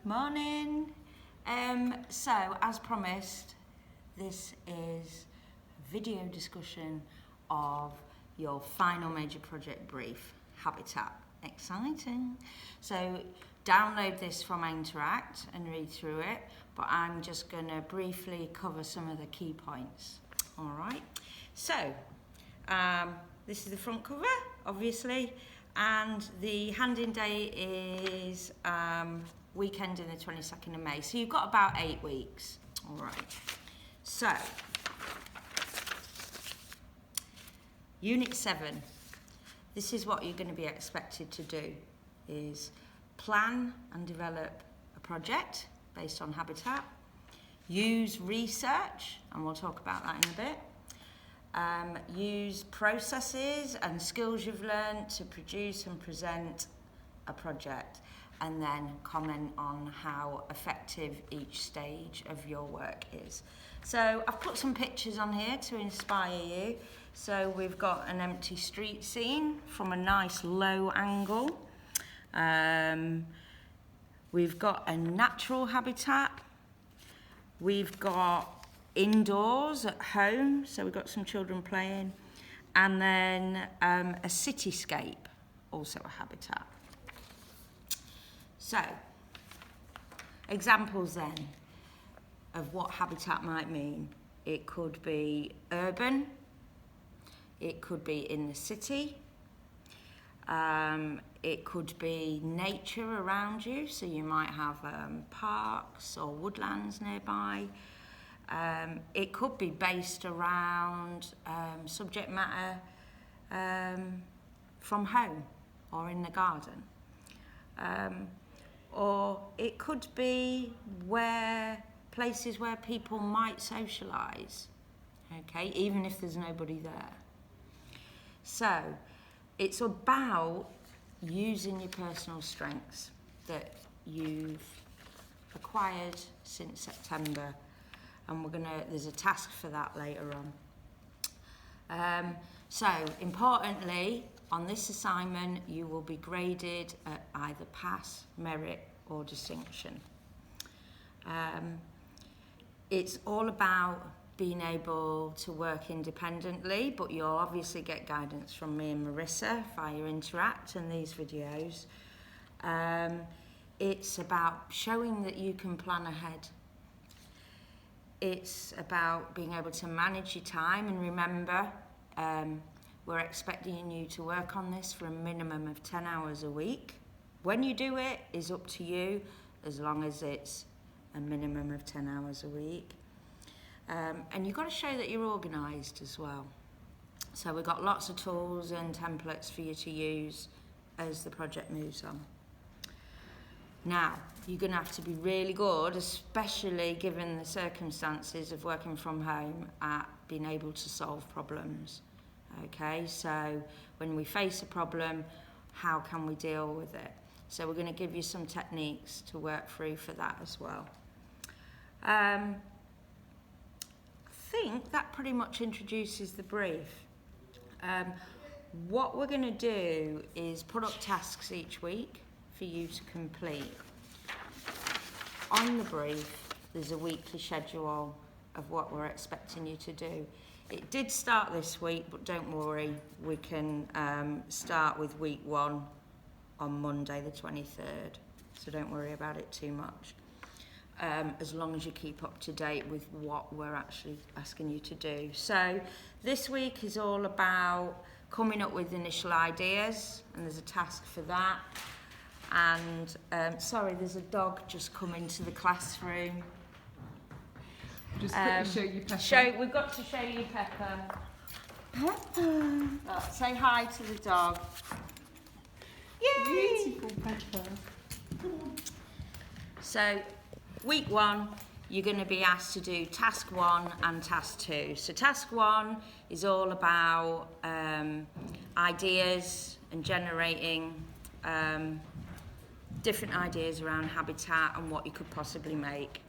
Morning. So, as promised, this is a video discussion of your final major project brief, Habitat. Exciting. So, download this from Interact and read through it, but I'm just going to briefly cover some of the key points. All right. So, this is the front cover, obviously, and the hand-in date is weekend in the 22nd of May. So you've got about 8 weeks. All right. So, Unit 7. This is what you're going to be expected to do, is plan and develop a project based on Habitat, use research, and we'll talk about that in a bit, use processes and skills you've learned to produce and present a project, and then comment on how effective each stage of your work is. So I've put some pictures on here to inspire you. So we've got an empty street scene from a nice low angle. We've got a natural habitat. We've got indoors at home, so we've got some children playing. And then a cityscape, also a habitat. So, examples then of what habitat might mean. It could be urban, it could be in the city, it could be nature around you, so you might have parks or woodlands nearby. It could be based around subject matter from home or in the garden. Or it could be places where people might socialise, okay, even if there's nobody there. So it's about using your personal strengths that you've acquired since September, and there's a task for that later on. So importantly, on this assignment, you will be graded at either pass, merit, or distinction. It's all about being able to work independently, but you'll obviously get guidance from me and Marissa via Interact and these videos. It's about showing that you can plan ahead. It's about being able to manage your time, and remember, we're expecting you to work on this for a minimum of 10 hours a week. When you do it is up to you, as long as it's a minimum of 10 hours a week. And you've got to show that you're organised as well. So we've got lots of tools and templates for you to use as the project moves on. Now, you're going to have to be really good, especially given the circumstances of working from home, at being able to solve problems. Okay, so when we face a problem, how can we deal with it? So we're going to give you some techniques to work through for that as well. I think that pretty much introduces the brief. What we're going to do is put up tasks each week for you to complete. On the brief, there's a weekly schedule of what we're expecting you to do. It did start this week, but don't worry, we can start with week 1 on Monday the 23rd, so don't worry about it too much, as long as you keep up to date with what we're actually asking you to do. So this week is all about coming up with initial ideas, and there's a task for that. And sorry, there's a dog just come into the classroom. Just quickly show you Pepper. We've got to show you Pepper. Say hi to the dog. Yay! Beautiful Pepper. So, week 1, you're going to be asked to do task 1 and task 2. So task 1 is all about ideas and generating different ideas around habitat and what you could possibly make.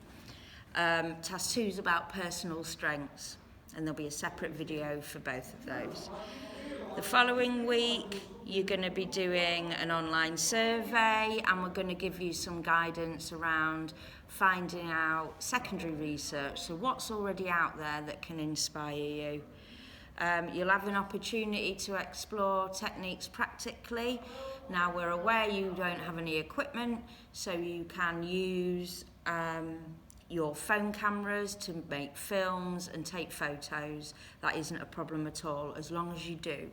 Task 2 is about personal strengths, and there'll be a separate video for both of those. The following week, you're going to be doing an online survey, and we're going to give you some guidance around finding out secondary research, so what's already out there that can inspire you. You'll have an opportunity to explore techniques practically. Now, we're aware you don't have any equipment, so you can use your phone cameras to make films and take photos. That isn't a problem at all, as long as you do.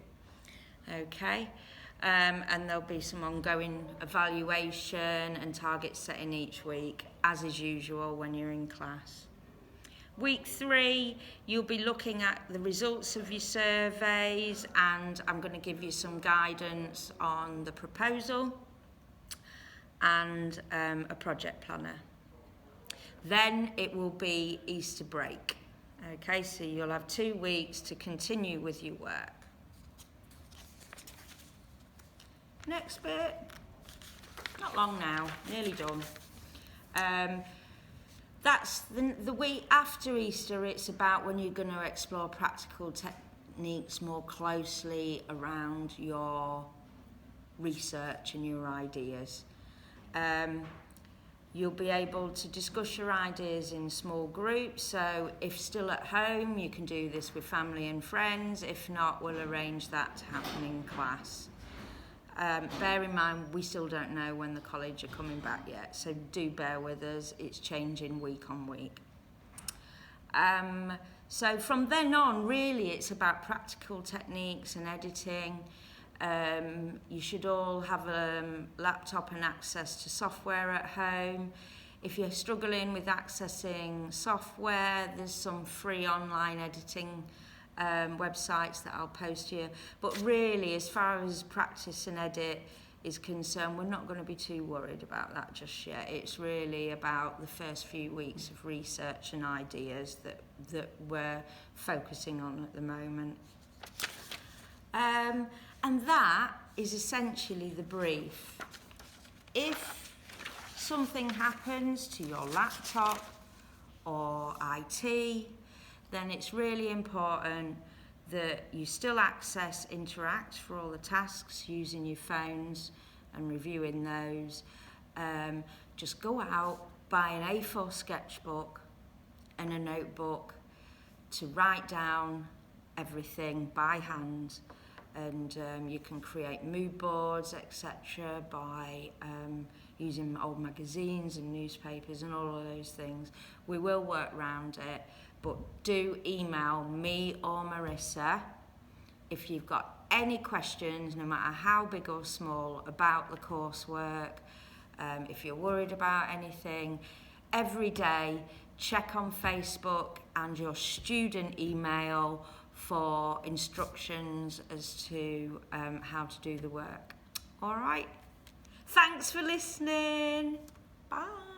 Okay? And there'll be some ongoing evaluation and target setting each week, as is usual when you're in class. Week 3, you'll be looking at the results of your surveys, and I'm going to give you some guidance on the proposal and a project planner. Then it will be Easter break. Okay, so you'll have 2 weeks to continue with your work. Next bit. Not long now, nearly done. That's the week after Easter. It's about when you're going to explore practical techniques more closely around your research and your ideas. You'll be able to discuss your ideas in small groups, so if still at home, you can do this with family and friends. If not, we'll arrange that to happen in class. Bear in mind, we still don't know when the college are coming back yet, so do bear with us. It's changing week on week. So from then on, really, it's about practical techniques and editing. You should all have a laptop and access to software at home. If you're struggling with accessing software, there's some free online editing websites that I'll post here. But really, as far as practice and edit is concerned, we're not going to be too worried about that just yet. It's really about the first few weeks of research and ideas that we're focusing on at the moment. And that is essentially the brief. If something happens to your laptop or IT, then it's really important that you still access Interact for all the tasks using your phones and reviewing those. Just go out, buy an A4 sketchbook and a notebook to write down everything by hand. And you can create mood boards, etc., by using old magazines and newspapers and all of those things. We will work around it, but do email me or Marissa if you've got any questions, no matter how big or small, about the coursework. If you're worried about anything, every day check on Facebook and your student email for instructions as to how to do the work. All right. Thanks for listening. Bye.